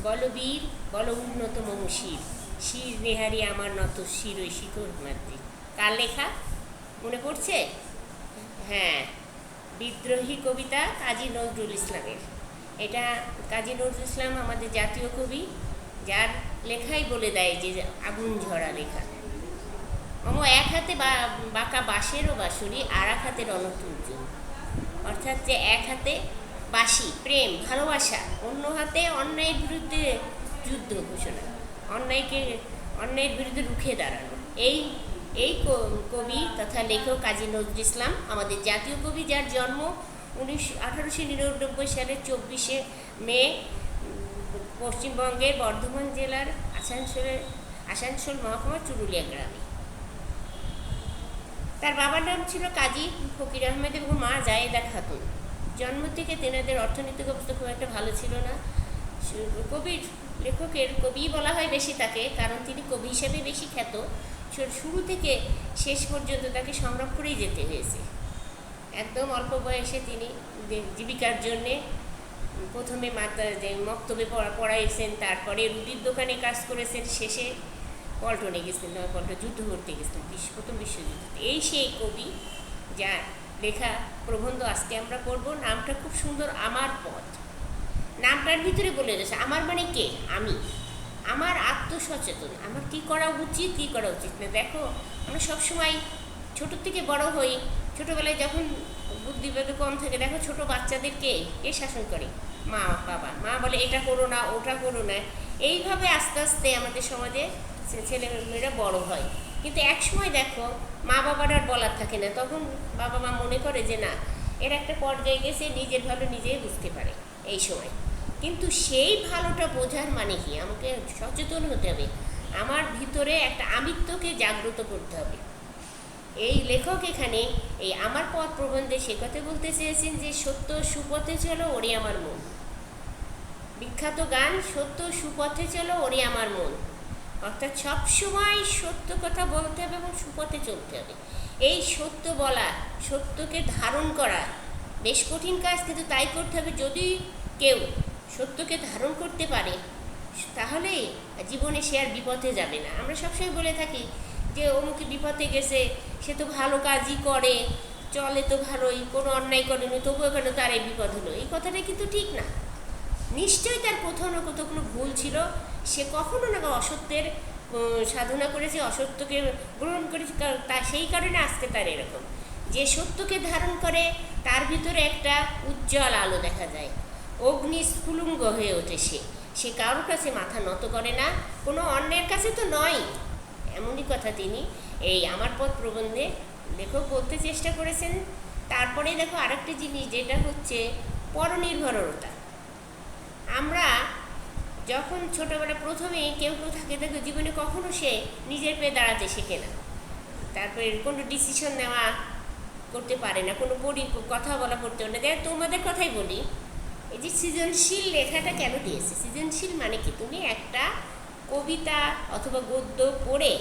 বলবীর বল উন্নত মম শির, শির নেহারি আমার নত শির ওই শিখর মাতৃ। কার লেখা মনে পড়ছে? হ্যাঁ, বিদ্রোহী কবিতা কাজী নজরুল ইসলামের। এটা কাজী নজরুল ইসলাম আমাদের জাতীয় কবি, যার লেখাই বলে দেয় যে আগুন ঝরা লেখা। এক হাতে বাঁকা বাঁশেরও বাঁশুরি, আর এক হাতে রণতুর্য। অর্থাৎ যে এক হাতে বাঁশি প্রেম ভালোবাসা, অন্য হাতে অন্যায়ের বিরুদ্ধে যুদ্ধ ঘোষণা, অন্যায়ের বিরুদ্ধে রুখে দাঁড়ানো। এই এই কবি তথা লেখক কাজী নজরুল ইসলাম আমাদের জাতীয় কবি, যার জন্ম 1899 সালের 24শে মে পশ্চিমবঙ্গের বর্ধমান জেলার আসানসোল মহকুমার চুরুলিয়া গ্রামে। তার বাবার নাম ছিল কাজী ফকির আহমেদ এবং মা জায়েদা খাতুন। জন্ম থেকে তেনাদের অর্থনৈতিক অবস্থা খুব একটা ভালো ছিল না। লেখকের কবি বলা হয় বেশি তাকে, কারণ তিনি কবি হিসেবে বেশি খ্যাত। শুরু থেকে শেষ পর্যন্ত তাকে সংগ্রাম করেই যেতে হয়েছে। একদম অল্প বয়সে তিনি জীবিকার জন্যে প্রথমে মক্তবে পড়াইছেন, তারপরে রুটির দোকানে কাজ করেছেন, শেষে পল্টনে গেছেন, যুদ্ধ করতে গেছেন প্রথম বিশ্বযুদ্ধ। এই সেই কবি যার লেখা প্রবন্ধ আজকে আমরা পড়ব। নামটা খুব সুন্দর, আমার পথ। নামটার ভিতরে বলে রয়েছে আমার মানে কে, আমি, আমার আত্মসচেতন, আমার কী করা উচিত কী করা উচিত না। দেখো, আমরা সবসময় ছোটো থেকে বড় হই, ছোটোবেলায় যখন বুদ্ধিবেদ কম থাকে, দেখো ছোটো বাচ্চাদেরকে কে শাসন করে? মা বাবা। মা বলে এটা করো না, ওটা করো না। এইভাবে আস্তে আস্তে আমাদের সমাজে ছেলেমেয়েরা বড় হয়। কিন্তু এক সময় দেখো মা বাবার আর বলার থাকে না, তখন বাবা মা মনে করে যে না, এর একটা পর্যায়ে গেছে, নিজের ভালো নিজেই বুঝতে পারে এই সময়। কিন্তু সেই ভালোটা বোঝার মানে কি? আমাকে সচেতন হতে হবে, আমার ভিতরে একটা আমিত্বকে জাগ্রত করতে হবে। এই লেখক এখানে এই আমার পথ প্রবন্ধে সে কথা বলতে চেয়েছেন যে সত্য সুপথে চলো ওরে আমার মন। বিখ্যাত গান, সত্য সুপথে চলো ওরে আমার মন। অর্থাৎ সবসময় সত্য কথা বলতে হবে এবং সুপথে চলতে হবে। এই সত্য বলা, সত্যকে ধারণ করা বেশ কঠিন কাজ, কিন্তু তাই করতে হবে। যদি কেউ সত্যকে ধারণ করতে পারে, তাহলে জীবনে সে আর বিপথে যাবে না। আমরা সবসময় বলে থাকি যে অমুকে বিপথে গেছে, সে তো ভালো কাজই করে, চলে তো ভালোই, কোনো অন্যায় করেনি, তবুও কেন তার এই বিপদ হলো? এই কথাটা কিন্তু ঠিক না। নিশ্চয়ই তার কোথাও না কোথাও কোনো ভুল ছিল। সে কখনো না অসত্যের সাধনা করেছে, অসত্যকে গ্রহণ করেছে, তা সেই কারণে আজকে তার এরকম। যে সত্যকে ধারণ করে তার ভিতরে একটা উজ্জ্বল আলো দেখা যায়, অগ্নিস্ফুলিঙ্গ হয়ে ওঠে। সে কারোর কাছে মাথা নত করে না, কোনো অন্যের কাছে তো নয়। এমনই কথা তিনি এই আমার পথ প্রবন্ধে লেখক বলতে চেষ্টা করেছেন। তারপরে দেখো আরেকটি জিনিস, যেটা হচ্ছে পরনির্ভরতা। আমরা যখন ছোটোবেলা প্রথমে কেউ থাকে, দেখো জীবনে কখনো সে নিজের পেয়ে দাঁড়াতে শেখে না, তারপরে কোনো ডিসিশন নেওয়া করতে পারে না, কোনো কথা বলা করতে পারে না। দেখ, তোমাদের কথাই বলি, এই যে সৃজনশীল লেখাটা কেন দিয়েছে? সৃজনশীল মানে কি? তুমি একটা কবিতা অথবা গদ্য পড়ে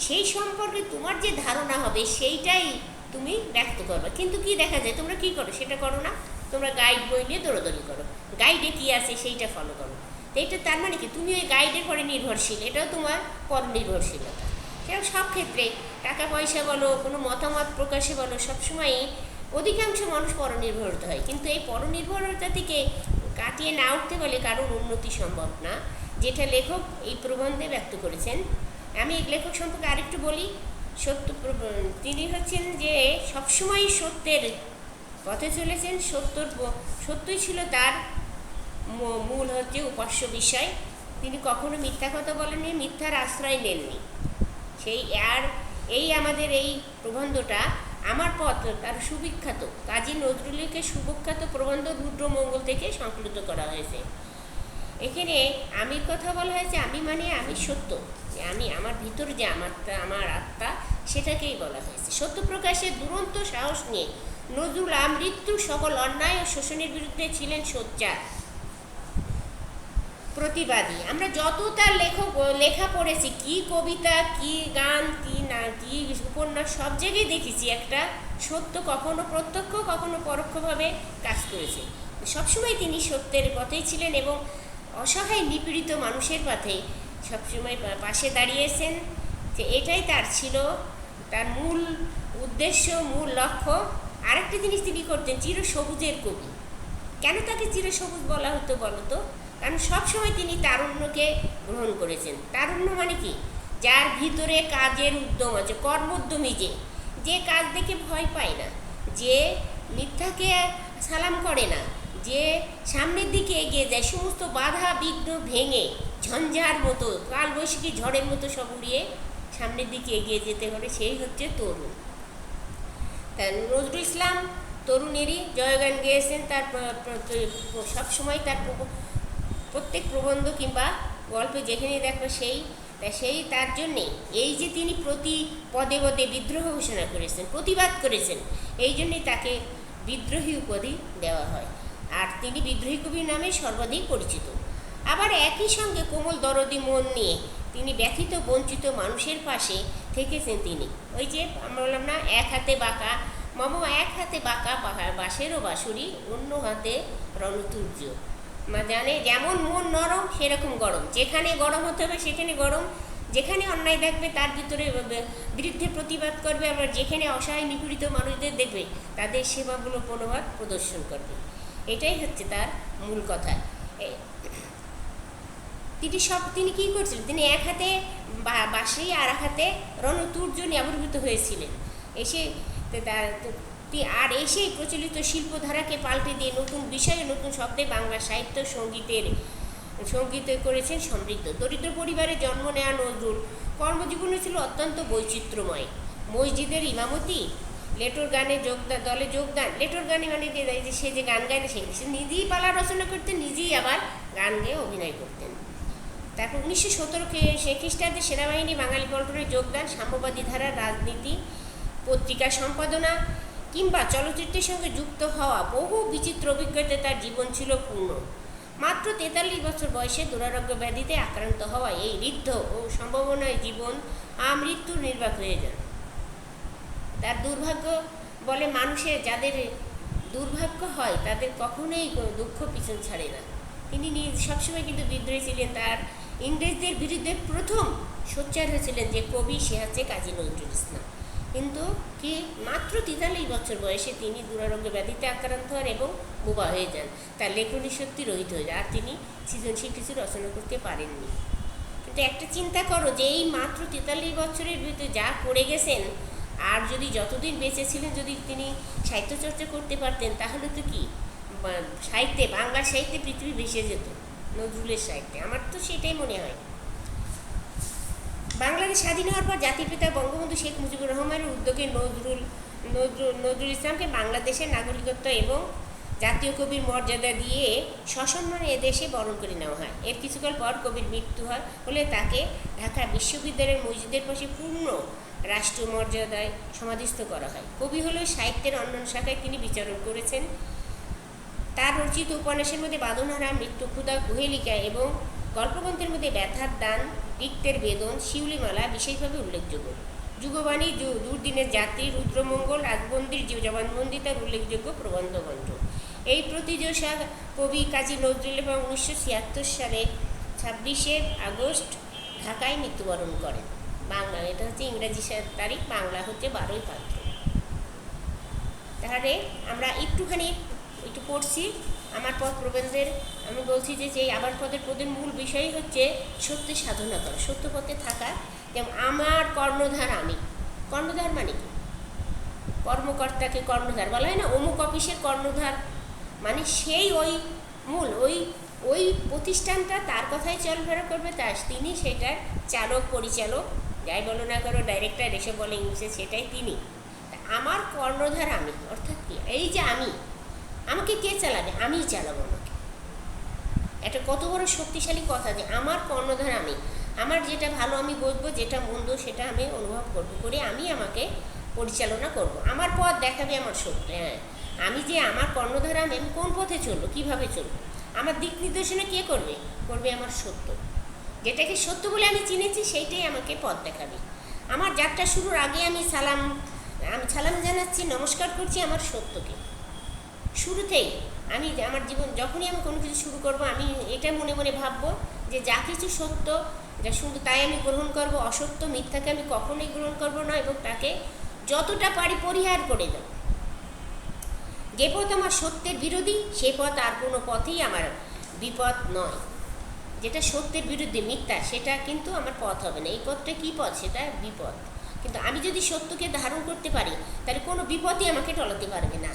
সেই সম্পর্কে তোমার যে ধারণা হবে সেইটাই তুমি ব্যক্ত করবে। কিন্তু কি দেখা যায়, তোমরা কি করো? সেটা করো না, তোমরা গাইড বই নিয়ে দৌড়াদৌড়ি করো, গাইডে কী আছে সেইটা ফলো করো। তো এটা তার মানে কি? তুমি ওই গাইডের পরে নির্ভরশীল, এটাও তোমার পর নির্ভরশীলতা। সেরকম সব ক্ষেত্রে টাকা পয়সা বলো, কোনো মতামত প্রকাশে বলো, সবসময়ই অধিকাংশ মানুষ পরনির্ভরতা হয়। কিন্তু এই পরনির্ভরতা থেকে কাটিয়ে না উঠতে বলে কারোর উন্নতি সম্ভব না, যেটা লেখক এই প্রবন্ধে ব্যক্ত করেছেন। আমি এই লেখক সম্পর্কে আরেকটু বলি। তিনি হচ্ছেন যে সবসময় সত্যের পথে চলেছেন। সত্যই ছিল তার মূল হচ্ছে উপাস্য বিষয়। তিনি কখনো মিথ্যা কথা বলেননি, মিথ্যার আশ্রয় নেননি। এই আমাদের এই প্রবন্ধটা আমার পথ তার সুবিখ্যাত কাজী নজরুলকে সুবিখ্যাত প্রবন্ধ রুদ্রমঙ্গল থেকে সংকলিত করা হয়েছে। এখানে আমির কথা বলা হয়েছে। আমি মানে আমি সত্য, আমি আমার ভিতর যে আমার আত্মা, সেটাকেই বলা হয়েছে। সত্য প্রকাশের দুরন্ত সাহস নিয়ে নজরুল আমৃত্যু সকল অন্যায় ও শোষণের বিরুদ্ধে ছিলেন সোচ্চার প্রতিবাদী। আমরা যত তার লেখা পড়েছি, কি কবিতা, কি গান, কি উপন্যাস, সব জায়গায় দেখেছি একটা সত্য কখনো প্রত্যক্ষ কখনো পরোক্ষভাবে কাজ করেছে। সবসময় তিনি সত্যের পথেই ছিলেন এবং অসহায় নিপীড়িত মানুষের পথে সবসময় পাশে দাঁড়িয়েছেন। যে এটাই তার ছিল তার মূল উদ্দেশ্য, মূল লক্ষ্য। আরেকটা জিনিস তিনি করতেন, চিরসবুজের কবি। কেন তাকে চিরসবুজ বলা হতো বলো তো? কারণ সবসময় তিনি তারুণ্যকে গ্রহণ করেছেন। তারুণ্য মানে কি? যার ভিতরে কাজের উদ্যম আছে, কর্মোদ্যমী, যে কাজ দেখে ভয় পায় না, যে মিথ্যাকে সালাম করে না, যে সামনের দিকে এগিয়ে যায়, সমস্ত বাধা বিঘ্ন ভেঙে ঝঞ্ঝার মতো, কালবৈশাখী ঝড়ের মতো সব উড়িয়ে সামনের দিকে এগিয়ে যেতে হবে, সেই হচ্ছে তরুণ। তাই নজরুল ইসলাম তরুণেরই জয়গান গেয়েছেন। তার সবসময় তার প্রত্যেক প্রবন্ধ কিংবা গল্পে যেখানে দেখো সেই তার জন্যে এই যে তিনি প্রতি পদে পদে বিদ্রোহ ঘোষণা করেছেন, প্রতিবাদ করেছেন, এই জন্যে তাকে বিদ্রোহী উপাধি দেওয়া হয়। আর তিনি বিদ্রোহী কবি নামে সর্বাধিক পরিচিত। আবার একই সঙ্গে কোমল দরদি মন নিয়ে তিনি ব্যথিত বঞ্চিত মানুষের পাশে থেকেছেন। তিনি ওই যে আমরা বললাম না, এক হাতে বাঁকা এক হাতে বাঁকা বাঁশেরও বাঁশুরি, অন্য হাতে রণতুর্য। জানে যেমন মন নরম সেরকম গরম, যেখানে গরম হতে হবে সেখানে গরম, যেখানে অন্যায় দেখবে তার বিরুদ্ধে প্রতিবাদ করবে, আবার যেখানে অসহায় নিপীড়িত মানুষদের দেখবে তাদের সেবামূলক মনোভাব প্রদর্শন করবে। এটাই হচ্ছে তার মূল কথা। তিনি কী করছিলেন? তিনি এক হাতে বাঁশি আর এক হাতে রণতুর্য নিয়ে আবির্ভূত হয়েছিলেন। এসেই প্রচলিত শিল্পধারাকে পাল্টে দিয়ে নতুন বিষয়ে নতুন শব্দে বাংলা সাহিত্য সঙ্গীত করেছেন সমৃদ্ধ। দরিদ্র পরিবারে জন্ম নেওয়া নজরুল কর্মজীবনে ছিল অত্যন্ত বৈচিত্র্যময়। মসজিদের ইমামতি, লেটোর গানে দলে যোগদান। লেটোর গানে মানে সে যে গান গায় সে নিজেই পালা রচনা করতেন, নিজেই আবার গান গেয়ে অভিনয় করতেন। তারপর 1917 খ্রিস্টাব্দে সেনাবাহিনী বাঙালি পল্টনে যোগদান, সাম্যবাদী ধারার রাজনীতি, পত্রিকা সম্পাদনা কিংবা চলচ্চিত্রের সঙ্গে যুক্ত হওয়া বহু বিচিত্র অভিজ্ঞতায় তার জীবন ছিল পূর্ণ। মাত্র 43 বছর বয়সে দুরারোগ্য ব্যাধিতে আক্রান্ত হওয়া এই ঋদ্ধ ও সম্ভাবনায় জীবন আমৃত্যুর নির্বাক হয়ে যান। তার দুর্ভাগ্য বলে, মানুষের যাদের দুর্ভাগ্য হয় তাদের কখনোই দুঃখ পিছন ছাড়ে না। তিনি সবসময় কিন্তু বিদ্রোহী ছিলেন। তার ইংরেজদের বিরুদ্ধে প্রথম সোচ্চার হয়েছিলেন যে কবি, সে হচ্ছে কাজী নজরুল ইসলাম। কিন্তু কি মাত্র 43 বছর বয়সে তিনি দুরারোগ্য ব্যাধিতে আক্রান্ত হন এবং বোবা হয়ে যান। তার লেখনী শক্তি রহিত হয়ে যায়, আর তিনি সৃজনশীল কিছু রচনা করতে পারেননি। কিন্তু একটা চিন্তা করো যে এই মাত্র 43 বছরের ভিতরে যা করে গেছেন, আর যদি যতদিন বেঁচে ছিলেন যদি তিনি সাহিত্য চর্চা করতে পারতেন, তাহলে তো কি সাহিত্যে, বাংলা সাহিত্যে পৃথিবী ভেসে যেত, নজরুলের সাহিত্যে। আমার তো সেটাই মনে হয়। বাংলাদেশ স্বাধীন হওয়ার পর জাতির পিতা বঙ্গবন্ধু শেখ মুজিবুর রহমানের উদ্যোগে নজরুল ইসলামকে বাংলাদেশের নাগরিকত্ব এবং জাতীয় কবির মর্যাদা দিয়ে সসম্মানে এদেশে বরণ করে নেওয়া হয়। এর কিছুকাল পর কবির মৃত্যু হলে তাকে ঢাকা বিশ্ববিদ্যালয়ের মসজিদের পাশে পূর্ণ রাষ্ট্রীয় মর্যাদায় সমাধিস্থ করা হয়। কবি হলেও সাহিত্যের অন্যান্য শাখায় তিনি বিচরণ করেছেন। তার রচিত উপন্যাসের মধ্যে বাঁধনহারা, মৃত্যু ক্ষুধা, কুহেলিকা এবং গল্পগ্রন্থের মধ্যে ব্যথার দান, রিক্তের বেদন, শিউলিমালা বিশেষভাবে উল্লেখযোগ্য। যুগবাণী, দুর্দিনের যাত্রী, রুদ্রমঙ্গল, রাজবন্দির জবানবন্দি তার উল্লেখযোগ্য প্রবন্ধগ্রন্থ। এই প্রতিযোগিতা কবি কাজী নজরুল এবং 1976 সালে 26 আগস্ট ঢাকায় মৃত্যুবরণ করেন। বাংলা, এটা হচ্ছে ইংরাজি তারিখ, বাংলা হচ্ছে 12ই ভাদ্র। তাহলে আমরা একটু পড়ছি আমার পথ প্রবন্ধের। আমি বলছি যে আবার পদের মূল বিষয় হচ্ছে সত্য সাধনা করা, সত্য পথে থাকা। যেমন আমার কর্ণধার আমি, কর্ণধার মানে কি? কর্মকর্তাকে কর্ণধার বলা হয় না? অমুক অফিসের কর্ণধার মানে সেই ওই প্রতিষ্ঠানটা তার কথাই চলাফেরা করবে, তিনি সেটার চালক, পরিচালক, যাই বলো না করো, ডাইরেক্টর, এসব বলে ইংলিশে, সেটাই তিনি। আমার কর্ণধার আমি, অর্থাৎ কি? এই যে আমাকে কে চালাবে? আমিই চালাবো আমাকে। এটা কত বড় শক্তিশালী কথা যে আমার কর্ণধার আমি। আমার যেটা ভালো আমি বুঝবো, যেটা মন্দ সেটা আমি অনুভব করে আমি আমাকে পরিচালনা করব। আমার পথ দেখাবে আমার সত্য। হ্যাঁ, আমি যে আমার কর্ণধার আমি কোন পথে চলবো, কীভাবে চলবো, আমার দিক নির্দেশনা কে করবে আমার সত্য। যেটাকে সত্য বলে আমি চিনেছি সেইটাই আমাকে পথ দেখাবে। আমার যাত্রা শুরুর আগে আমি সালাম জানাচ্ছি, নমস্কার করছি আমার সত্যকে। শুরুতেই আমি আমার জীবন যখনই আমি কোনো কিছু শুরু করব, আমি এটা মনে মনে ভাববো যে যা কিছু সত্য, যা শুধু তাই আমি গ্রহণ করব, অসত্য মিথ্যাকে আমি কখনোই গ্রহণ করব না, এবং তাকে যতটা পারি পরিহার করে দেব। যে পথ আমার সত্যের বিরোধী সে পথ আর কোনো পথেই আমার বিপদ নয়। যেটা সত্যের বিরুদ্ধে মিথ্যা, সেটা কিন্তু আমার পথ হবে না। এই পথটা কী পথ? সেটা বিপদ। কিন্তু আমি যদি সত্যকে ধারণ করতে পারি, তাহলে কোনো বিপদই আমাকে টলাতে পারবে না।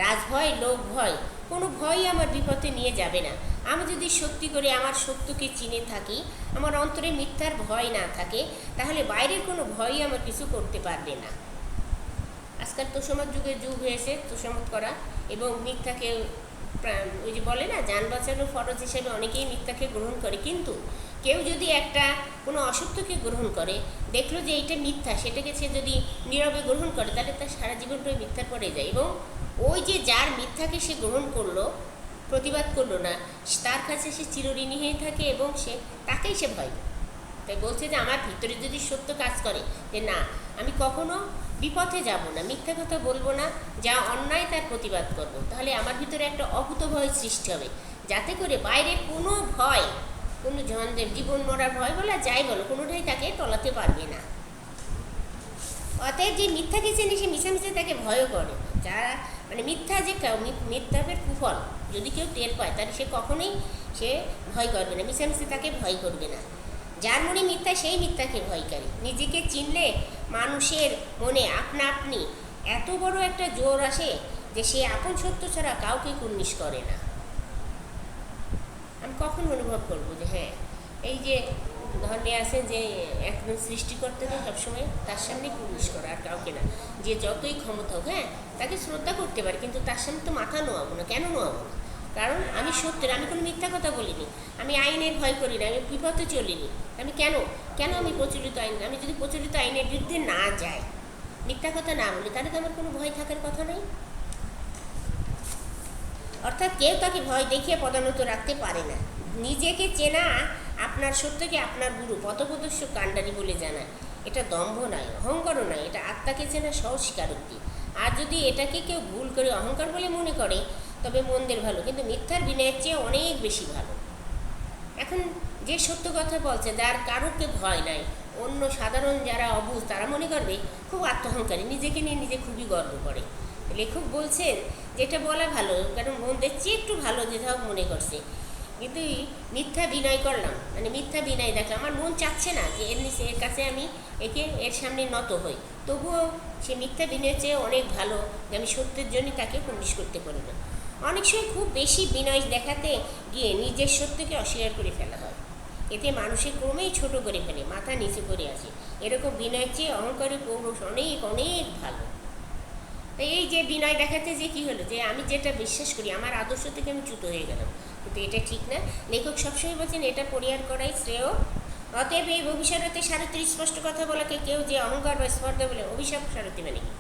রাজভয়, লোক ভয়, কোনো ভয়ই আমার বিপদে নিয়ে যাবে না। আমি যদি সত্যি করে আমার সত্যকে চিনে থাকি, আমার অন্তরে মিথ্যার ভয় না থাকে, তাহলে বাইরের কোনো ভয়ই আমার কিছু করতে পারবে না। আজকাল তোষমত যুগের যুগ হয়েছে তোষমত করা, এবং মিথ্যাকে ওই যে বলে না, যান বাঁচানো ফরজ হিসেবে অনেকেই মিথ্যাকে গ্রহণ করে। কিন্তু কেউ যদি একটা কোনো অসত্যকে গ্রহণ করে, দেখলো যে এইটা মিথ্যা, সেটাকে সে যদি নীরবে গ্রহণ করে, তাহলে তার সারা জীবনটাই মিথ্যার পড়ে যায়। এবং ওই যে যার মিথ্যাকে সে গ্রহণ করলো, প্রতিবাদ করলো না, তার কাছে সে চিরঋণী হয়ে থাকে, এবং তাকেই সে ভয়। তাই বলছে যে আমার ভিতরে যদি সত্য কাজ করে যে না, আমি কখনো বিপথে যাব না, মিথ্যা কথা বলবো না, যা অন্যায় তার প্রতিবাদ করব, তাহলে আমার ভিতরে একটা অভূত ভয় সৃষ্টি হবে, যাতে করে বাইরের কোনো ভয়, কোনো জীবন মরার ভয় বলা যাই বলো, কোনোটাই তাকে টলাতে পারবে না। অতএব যে মিথ্যাকে চেনে সে মিশামিশে তাকে ভয়ও করে। যারা মানে মিথ্যা, যে মিথ্যাপের কুফল যদি কেউ টের পায়, তাহলে সে কখনোই সে ভয় করবে না, মিশামিশি তাকে ভয় করবে না। যার মনে মিথ্যা সেই মিথ্যাকে ভয় করে। নিজেকে চিনলে মানুষের মনে আপনা আপনি এত বড় একটা জোর আসে যে সে আপন সত্য ছাড়া কাউকে কুর্নিশ করে না। আমি কখন অনুভব করবো যে হ্যাঁ, এই যে ধর্মে আছে যে একদম সৃষ্টিকর্তাকে সবসময় তার সামনে কুর্নিশ করা, আর কাউকে না। যে যতই ক্ষমতা হোক, হ্যাঁ তাকে শ্রদ্ধা করতে পারি, কিন্তু তার সামনে তো মাথা নোয়াবো না। কেন নোয়াবো না? কারণ আমি সত্যের, আমি কোনো মিথ্যা কথা বলিনি, আমি আইনের ভয় করি না, আমি বিপথে চলিনি। আমি কেন আমি প্রচলিত আইন, আমি যদি প্রচলিত আইনের বিরুদ্ধে না যাই, মিথ্যা কথা না বলি, তাহলে তো আমার কোনো ভয় থাকার কথা নেই। অর্থাৎ কেউ তাকে ভয় দেখিয়ে পদানত রাখতে পারে না। নিজেকে চেনা আপনার সত্যকে আপনার গুরু পথপ্রদর্শক কাণ্ডারি বলে জানায়। এটা দম্ভ নয়, অহংকারও নয়, এটা আত্মাকে চেনা সহজ স্বীকারোক্তি। আর যদি এটাকে কেউ ভুল করে অহংকার বলে মনে করে, তবে মন্দের ভালো, কিন্তু মিথ্যার বিনয়ের চেয়ে অনেক বেশি ভালো। এখন যে সত্য কথা বলছে, যার কারোকে ভয় নাই, অন্য সাধারণ যারা অবুঝ তারা মনে করবে খুব আত্মহংকারী, নিজেকে নিয়ে নিজে খুবই গর্ব করে। লেখক বলছেন যেটা বলা ভালো, কারণ মন্দের চেয়ে একটু ভালো যেটাও মনে করছে, কিন্তু মিথ্যা বিনয় করলাম, মানে মিথ্যা বিনয় দেখলাম, আমার মন চাচ্ছে না যে এর কাছে আমি এর সামনে নত হই, তবুও সে মিথ্যা বিনয়ের চেয়ে অনেক ভালো যে আমি সত্যের জন্য তাকে কুর্নিশ করতে পারি না। অনেক সময় খুব বেশি বিনয় দেখাতে গিয়ে নিজের সত্যকে অস্বীকার করে ফেলা হয়, এতে মানুষের ক্রমেই ছোট করে ফেলে, মাথা নিচু করে আসে। এরকম বিনয়ের চেয়ে অহংকারী পৌরুষ অনেক অনেক ভালো। তাই এই যে বিনয় দেখাতে যে কী হলো, যে আমি যেটা বিশ্বাস করি, আমার আদর্শ থেকে আমি চ্যুত হয়ে গেলাম, কিন্তু এটা ঠিক না। লেখক সবসময় বলছেন এটা পরিহার করাই শ্রেয়। অতএব এই অভিসারতে সারথীর স্পষ্ট কথা বলাকে কেউ যে অহংকার বা স্পর্ধা বলে, অভিশাপ সারথী মানে কি?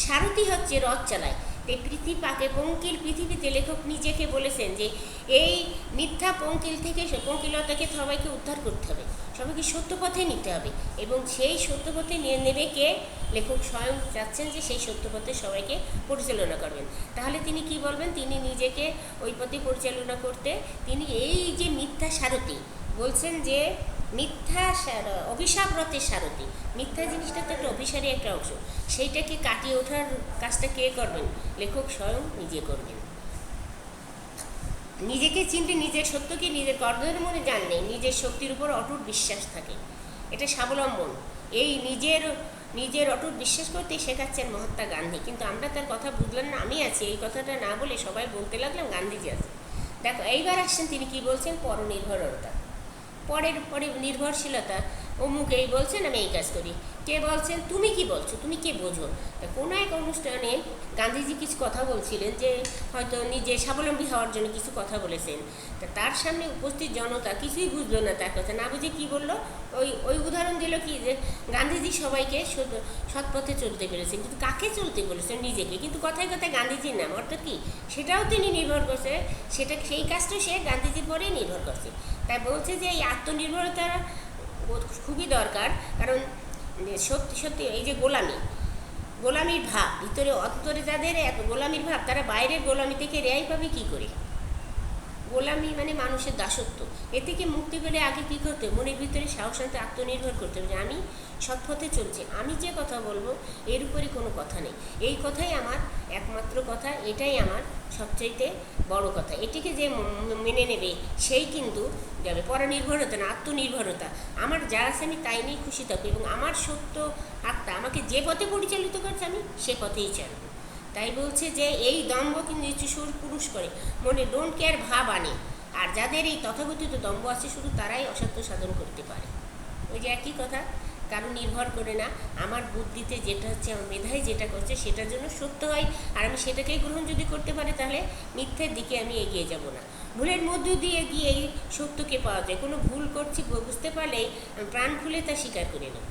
সারথী হচ্ছে রথ চালায়। এই পাকে পঙ্কিল পৃথিবীতে লেখক নিজেকে বলেছেন যে এই মিথ্যা পঙ্কিলতাকে সবাইকে উদ্ধার করতে হবে, সবাইকে সত্য পথে নিতে হবে, এবং সেই সত্য পথে নিয়ে নেবে কে? লেখক স্বয়ং চাচ্ছেন যে সেই সত্য পথে সবাইকে পরিচালনা করবেন। তাহলে তিনি কি বলবেন? তিনি নিজেকে ওই পথে পরিচালনা করতে তিনি এই যে মিথ্যা সারথী বলছেন, যে মিথ্যা অভিশাপরতের সারথী, মিথ্যা জিনিসটা তো একটা অভিসারী একটা অংশ, সেইটাকে কাটিয়ে ওঠার কাজটা কে করবেন? লেখক স্বয়ং নিজে করবেন। নিজেকে চিনতে, নিজের সত্যকে নিজের কর্মের মনে জানলে নিজের শক্তির উপর অটুট বিশ্বাস থাকে, এটা স্বাবলম্বন। এই নিজের অটুট বিশ্বাস করতে শেখাচ্ছেন মহাত্মা গান্ধী, কিন্তু আমরা তার কথা বুঝলাম না। আমি আছি এই কথাটা না বলে সবাই বলতে লাগলাম গান্ধীজি আছে। দেখো এইবার আসছেন তিনি কি বলছেন? পরনির্ভরতা, পরে নির্ভরশীলতা। অমুক এই বলছেন, আমি এই কাজ করি। কে বলছেন? তুমি কি বলছো, তুমি কে বোঝো? তা কোনো এক অনুষ্ঠানে গান্ধীজি কিছু কথা বলছিলেন, যে হয়তো নিজে স্বাবলম্বী হওয়ার জন্য কিছু কথা বলেছেন। তা তার সামনে উপস্থিত জনতা কিছুই বুঝলো না তার কথা, না বুঝে কী বললো, ওই উদাহরণ দিল কি, যে গান্ধীজি সবাইকে সৎ পথে চলতে পেরেছেন, কিন্তু কাকে চলতে বলেছেন? নিজেকে। কিন্তু কথায় কথায় গান্ধীজির নাম, অর্থাৎ কি সেটাও তিনি নির্ভর করছে, সেই কাজটা সে গান্ধীজির পরেই নির্ভর করছে। তাই বলছে যে এই আত্মনির্ভরতা খুবই দরকার, কারণ সত্যি এই যে গোলামির ভাব ভিতরে, অন্তরে যাদের এত গোলামির ভাব, তারা বাইরের গোলামি থেকে রেহাই পাবে কী করে? গোলামি মানে মানুষের দাসত্ব। এ থেকে মুক্তি পেলে আগে কী করতে হবে? মনের ভিতরে সাহস আনতে, আত্মনির্ভর করতে হবে যে আমি সৎপথে চলছি, আমি যে কথা বলবো এর উপরই কোনো কথা নেই, এই কথাই আমার একমাত্র কথা, এটাই আমার সবচাইতে বড় কথা। এটিকে যে মেনে নেবে সেই কিন্তু যাবে। পরনির্ভরতা না, আত্মনির্ভরতা। আমার যা আছে আমি তাই নিয়ে খুশি থাকবো, এবং আমার সত্য আত্মা আমাকে যে পথে পরিচালিত করছে আমি সে পথেই চলবো। তাই বলছে যে এই দম্ভ কিন্তু যিশুর পুরুষ করে, মনে ডোন্ট কেয়ার ভাব আনে। আর যাদের এই তথাকথিত দম্ভ আছে শুধু তারাই অসত্য সাধন করতে পারে। ওই যে একই কথা, কারো নির্ভর করে না, আমার বুদ্ধিতে যেটা হচ্ছে, আমার মেধায় যেটা করছে সেটার জন্য সত্য হয়, আর আমি সেটাকেই গ্রহণ যদি করতে পারি তাহলে মিথ্যের দিকে আমি এগিয়ে যাব না। ভুলের মধ্য দিয়ে গিয়ে এই সত্যকে পাওয়া যায়। কোনো ভুল করছি বুঝতে পারলেই আমি প্রাণ খুলে তা স্বীকার করে নেব।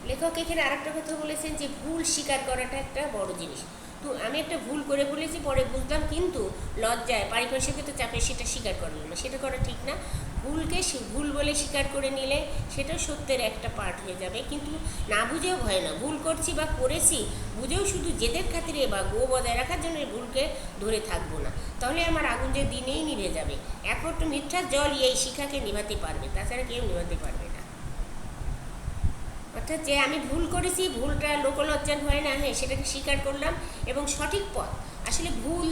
লেখক এখানে আরেকটা কথা বলেছেন যে ভুল স্বীকার করাটা একটা বড় জিনিস। তো আমি একটা ভুল করে ফেলেছি, পরে বুঝলাম, কিন্তু লজ্জায় পারিপার্শ্বিকগত চাপে সেটা স্বীকার করলাম না, সেটা করা ঠিক না। ভুলকে ভুল বলে স্বীকার করে নিলে সেটা সত্যের একটা পার্ট হয়ে যাবে, কিন্তু না বুঝেও ভয় না, ভুল করছি বা করেছি বুঝেও শুধু জেদের খাতিরে বা গো বজায় রাখার জন্য ভুলকে ধরে থাকবো না, তাহলে আমার আগুন যে দিনেই নিভে যাবে। একমাত্র মিথ্যার জল এই শিখাকে নিভাতে পারবে, তাছাড়া কেউ নিভাতে পারবে না। অর্থাৎ যে আমি ভুল করেছি, ভুলটা লোকলজ্জার হয় না, হ্যাঁ সেটাকে স্বীকার করলাম, এবং সঠিক পথ। আসলে ভুল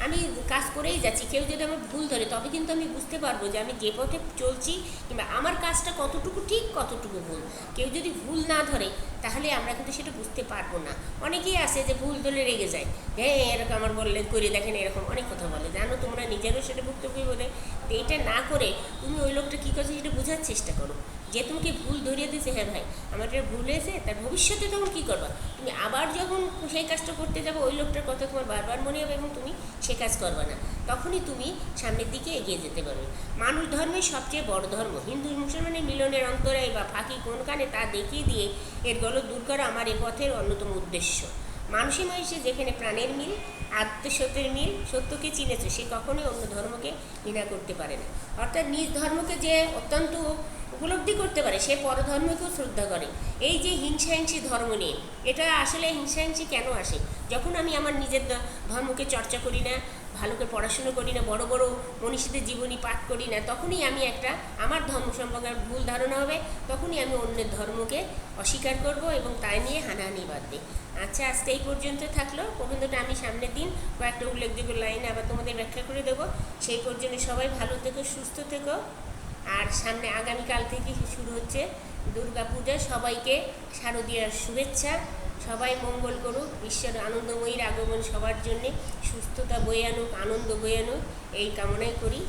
আমি কাজ করেই যাচ্ছি, কেউ যদি আমার ভুল ধরে তবে কিন্তু আমি বুঝতে পারবো যে আমি যে পথে চলছি কিংবা আমার কাজটা কতটুকু ঠিক কতটুকু ভুল। কেউ যদি ভুল না ধরে তাহলে আমরা কিন্তু সেটা বুঝতে পারবো না। অনেকেই আছে যে ভুল ধরে রেগে যায়, হ্যাঁ এরকম আমার বললে করে দেখেন, এরকম অনেক কথা বলে, জানো তোমরা নিজেরও সেটা ভুক্তভোগী বলে। তো এটা না করে তুমি ওই লোকটা কী করছে সেটা বোঝার চেষ্টা করো, যে তোমাকে ভুল ধরিয়ে দিয়েছে, হ্যাঁ ভাই আমার এটা ভুল হয়েছে, তার ভবিষ্যতে তখন কী করবা? তুমি আবার যখন সেই কাজটা করতে যাবো ওই লোকটার কথা তোমার বারবার মনে হবে এবং তুমি সে কাজ করবে না, তখনই তুমি সামনের দিকে এগিয়ে যেতে পারবে। মানুষ ধর্মের সবচেয়ে বড় ধর্ম। হিন্দু মুসলমানের মিলনের অন্তরায় বা ফাঁকি কোনখানে তা দেখিয়ে দিয়ে এর গলদ দূর করা আমার এ পথের অন্যতম উদ্দেশ্য। মানুষে মানুষে যেখানে প্রাণের মিল, আত্মসত্যের মিল, সত্যকে চিনেছে সে কখনোই অন্য ধর্মকে ঘৃণা করতে পারে না। অর্থাৎ নিজ ধর্মকে যে অত্যন্ত উপলব্ধি করতে পারে সে পরধর্মকেও শ্রদ্ধা করে। এই যে হিংসাহিংসি ধর্ম নিয়ে, এটা আসলে হিংসাহিংসি কেন আসে? যখন আমি আমার নিজের ধর্মকে চর্চা করি না, ভালো করে পড়াশুনো করি না, বড় বড় মনীষীদের জীবনী পাঠ করি না, তখনই আমি একটা আমার ধর্ম সম্পর্কে ভুল ধারণা হবে, তখনই আমি অন্যের ধর্মকে অস্বীকার করব এবং তাই নিয়ে হানাহানি বাঁধবে। আচ্ছা, আজকে এই পর্যন্ত থাকলো। প্রবন্ধটা আমি সামনের দিন কয়েকটা উল্লেখযোগ্য লাইনে আবার তোমাদের ব্যাখ্যা করে দেবো। সেই পর্যন্ত সবাই ভালো থেকো, সুস্থ থেকো। আর সামনে আগামীকাল থেকে শুরু হচ্ছে দুর্গা পূজা। সবাইকে শারদীয়ার শুভেচ্ছা। সবাই মঙ্গল করুক, বিশ্বের আনন্দময়ীর আগমন সবার জন্যে সুস্থতা বয়ে আনুক, আনন্দ বয়ে আনুক, এই কামনাই করি।